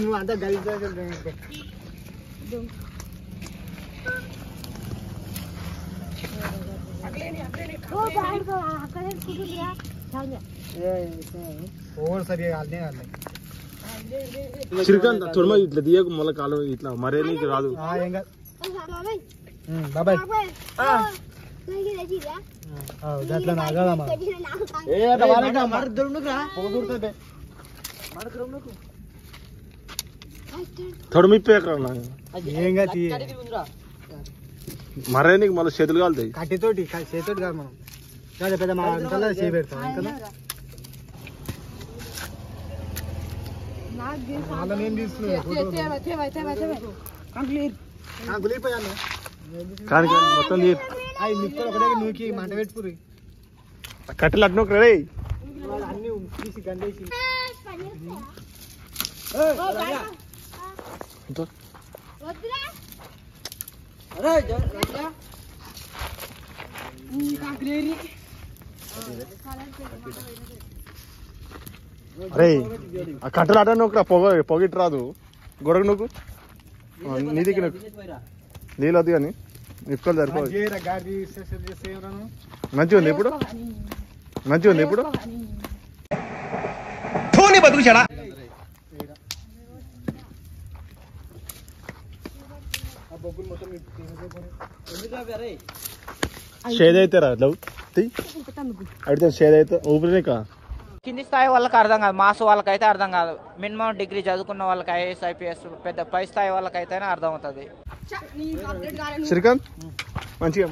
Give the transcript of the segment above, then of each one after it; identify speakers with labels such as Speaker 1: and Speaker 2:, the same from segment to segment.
Speaker 1: నువ్వు అంతా గలీజ్
Speaker 2: శ్రీకాంత్ చూడమా ఇట్లా దియకు మళ్ళీ కాలం ఇట్లా మరే నీకు రాదు.
Speaker 1: బాబాయ్
Speaker 2: తొడమిప్పేకరా మరే నీకు మళ్ళీ చేతులు కాలుతాయి.
Speaker 1: కట్టితోటి చేతితోటి కాదు మనం పెద్ద మా చేయి పెడతాం
Speaker 2: కానీ మొత్తం
Speaker 1: ఒకటే నూకి మంట పెట్టుకురి
Speaker 2: కట్టెలు అట్నో రే
Speaker 1: అన్ని తీసి గండేసి
Speaker 2: అరే ఆ కట్టెలు అట నొక్కురా పొగిటి రాదు గొడగ నొక్కు నీదికి నొక్కు నీళ్ళు వద్దు కానీ నిప్పుకొని సరిపోదు. మంచిగా ఉంది ఇప్పుడు
Speaker 3: బతుకు చెడా
Speaker 2: షేడ్ అయితే రా అయితే షేడ్ అయితే ఊపిరినే కా.
Speaker 4: కింది స్థాయి వాళ్ళకి అర్థం కాదు, మాస్ వాళ్ళకైతే అర్థం కాదు. మినిమం డిగ్రీ చదువుకున్న వాళ్ళకి ఐఏఎస్ ఐపీఎస్ పెద్ద పై స్థాయి వాళ్ళకైతేనే అర్థం అవుతుంది.
Speaker 2: శ్రీకాంత్ మంచిగా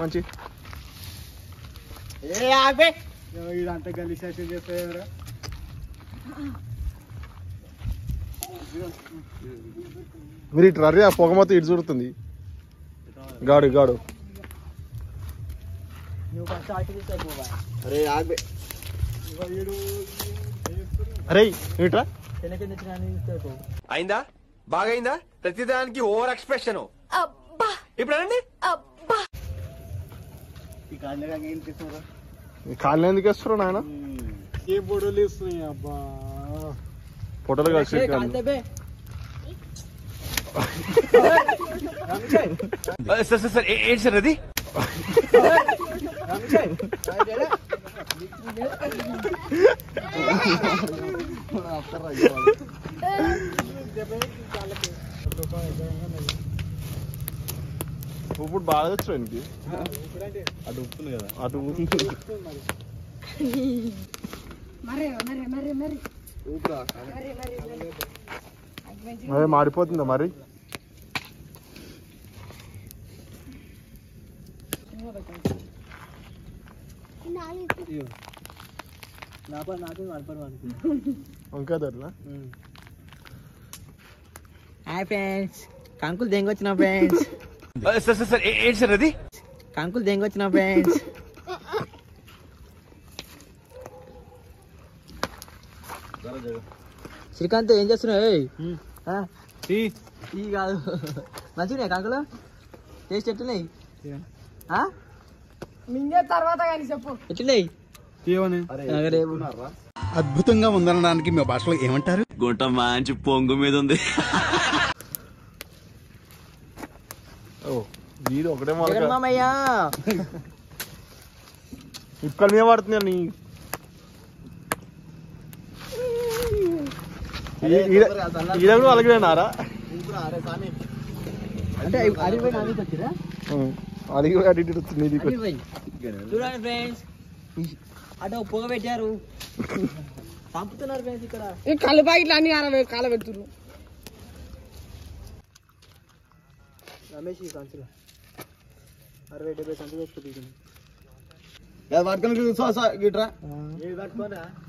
Speaker 2: మీరు ఇటు రీ ఆ పొగ మొత్తం ఇటు చూడుతుంది. గాడు అరే ఇట్రా
Speaker 3: అయిందా బాగైందా ప్రతిదానికి ఓవర్ ఎక్స్ప్రెషన్ ఇప్పుడు అనండి.
Speaker 2: కాళ్ళు ఎందుకు వేస్తారు నాయన
Speaker 1: ఏ ఫోటోలు ఇస్తున్నాయి అబ్బా
Speaker 2: ఫోటోలు కాదు శ్రీకాంత్.
Speaker 3: సార్ ఏంటి సార్ అది
Speaker 2: ఇప్పుడు బాగా వచ్చు ఆయనకి అటు ఉప్పుతుంది కదా అటు అదే మారిపోతుందా మరి. వంకాయ దొరలా.
Speaker 4: హాయ్ ఫ్రెండ్స్, కంకులు దెంగొచ్చిన ఫ్రెండ్స్.
Speaker 3: సార్ ఏంటి సార్ అది
Speaker 4: కంకులు దెంగొచ్చిన ఫ్రెండ్స్. శ్రీకాంత్ ఏం చేస్తున్నావు? ఈ కాదు మంచిగా కంకులు టేస్ట్ ఎట్లున్నాయి? మింగే తర్వాత కానీ చెప్పు ఎట్లున్నాయి?
Speaker 5: అద్భుతంగా ఉందనడానికి మీ భాషలో ఏమంటారు?
Speaker 3: గుంట మంచి పొంగు మీద ఉంది.
Speaker 2: ఒకటే
Speaker 4: మామయ్య
Speaker 2: ఇక్కడ మీద పడుతుంది. ఈడప్పుడు అలాగేనారా
Speaker 4: అంటే
Speaker 2: అడిగి అడిగి వస్తుంది.
Speaker 4: చూడండి ఫ్రెండ్స్, అటు పొగ పెట్టారు, పంపుతున్నారు ఫ్రెండ్స్. ఇక్కడ కళ్ళు ప్యాకెట్లు అన్ని కాల పెడుతున్నారు. రమేష్ సంచులు 60-70 సంచులు వేసుకుంటుంది.
Speaker 1: గిట్రా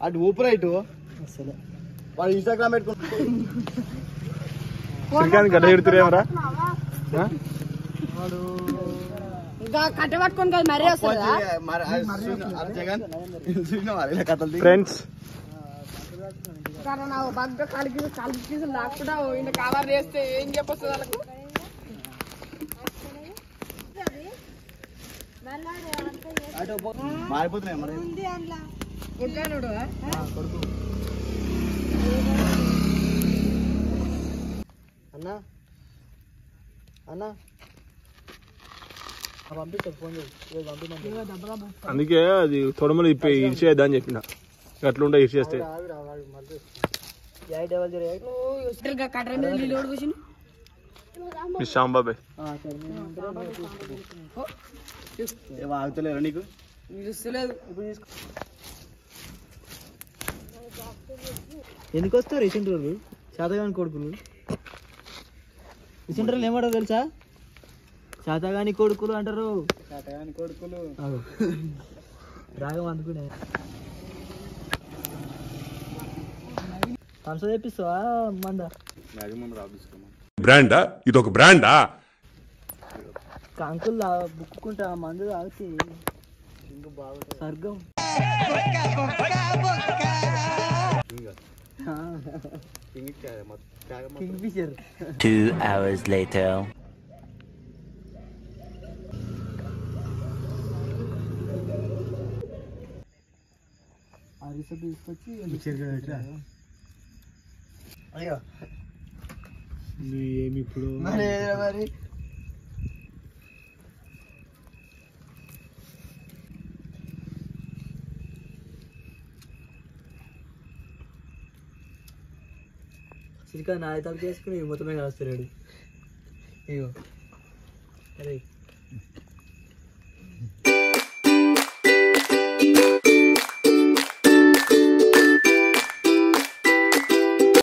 Speaker 1: అటు ఊపిరా ఇటు
Speaker 4: అసలు
Speaker 1: వాడు ఇన్స్టాగ్రామ్ పెట్టుకుంటా
Speaker 2: శ్రీకాంత్ గడ్డ ఎడుతురేమరా
Speaker 4: కట్ట పట్టుకొని కదా మరీ వస్తుందా?
Speaker 2: ఫ్రెండ్స్
Speaker 6: బాగా కలిపి లాక్కుండా ఈయన కవర్ చేస్తే ఏం చెప్పొస్తుంది వాళ్ళకు
Speaker 1: మారిపోతున్నాయి మరి కొడుకు అన్నా అన్నా పంపిస్తాను ఫోన్ చేసి పంపించండి.
Speaker 2: అందుకే అది తొడమలు ఇరిచేద్దా అని చెప్పిన అట్లుంటే ఇరిచేస్తే మీ శ్యాంబాబాయ్
Speaker 1: ఆగుతలేరా నీకు ఎందుకు వస్తారు రీసెంట్ రోజు శాతగాని కొడుకులు రీసెంట్ రోజులు ఏమంటారు తెలుసా శాతగాని కొడుకులు అంటారు శాతగాని కొడుకులు రాగం అందుకునే కంస తెప్పిస్తావా మంద
Speaker 7: బ్రాండా ఇది ఒక బ్రాండా
Speaker 1: కంకులు బుక్కుంటా మందు తాగితే స్వర్గం కింగ్ ఫిషర్
Speaker 8: 2 hours later.
Speaker 1: తీసుకొచ్చి అయ్యో
Speaker 2: ఏమి ఇప్పుడు
Speaker 1: మరి సిరికా నా తప్పు చేసుకుని మొత్తమే కలుస్తున్నాడు ఇగో అరే